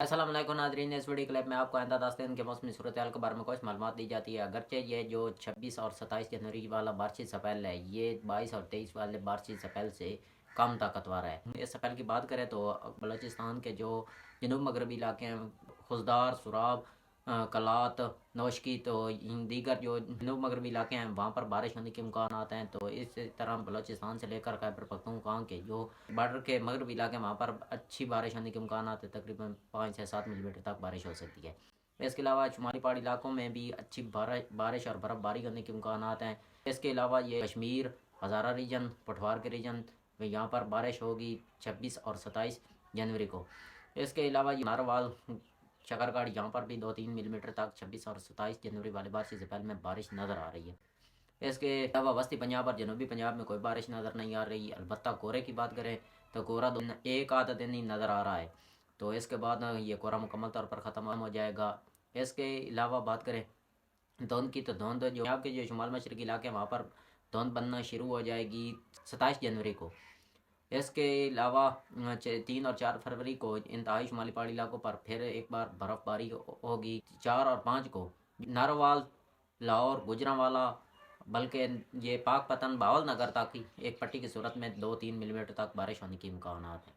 अस्सलाम वालेकुम नाज़रीन, इस वीडियो क्लिप में आपको आइंदा 10 दिन के मौसमी सूरत-ए-हाल के बारे में कुछ मालूमात दी जाती है। अगरचे ये जो 26 और 27 जनवरी वाला बारिशी स्पेल है, ये 22 और 23 वाले बारिशी स्पेल से कम ताकतवर है। इस स्पेल की बात करें तो बलूचिस्तान के जो जनूब मगरबी इलाके हैं, खुजदार, सुराब, कलात, नौशकी, तो इन दीगर जो जनूब मगरबी इलाके हैं वहाँ पर बारिश होने के इम्कानात हैं। तो इस तरह बलूचिस्तान से लेकर खैबर पख्तूनख्वा के जो बॉर्डर के मगरबी इलाके हैं वहाँ पर अच्छी बारिश होने के इम्कानात है। तकरीबन 5 से 7 मिलीमीटर तक बारिश हो सकती है। इसके अलावा शुमाली पहाड़ी इलाकों में भी अच्छी बारिश और बर्फ़बारी होने के इम्कानात हैं। इसके अलावा ये कश्मीर, हज़ारा रीजन, पठवार के रीजन में यहाँ पर बारिश होगी 26 और 27 जनवरी को। इसके अलावा ये नारवाल, शकरगढ़, यहाँ पर भी 2-3 मिलीमीटर तक 26 और 27 जनवरी वाले बारिश से पहले में बारिश नज़र आ रही है। इसके अलावा वस्ती पंजाब और जनूबी पंजाब में कोई बारिश नज़र नहीं आ रही। अलबत्ता कोहरे की बात करें तो कोहरा एक आधा दिन ही नज़र आ रहा है। तो इसके बाद ये कोहरा मुकम्मल तौर पर ख़त्म हो जाएगा। इसके अलावा बात करें धुंध की, तो धुंध जो पंजाब के जो शुमाल मशरक़ी इलाके हैं वहाँ पर धुंध बनना शुरू हो जाएगी 27 जनवरी को। इसके अलावा 3 और 4 फरवरी को इंतहाई शुमाली पहाड़ी इलाकों पर फिर एक बार बर्फ़बारी होगी। 4 और 5 को नारोवाल, लाहौर, गुजरांवाला, बल्कि ये पाकपतन, बावल नगर तक की एक पट्टी की सूरत में 2-3 मिलीमीटर तक बारिश होने की इम्कानात है।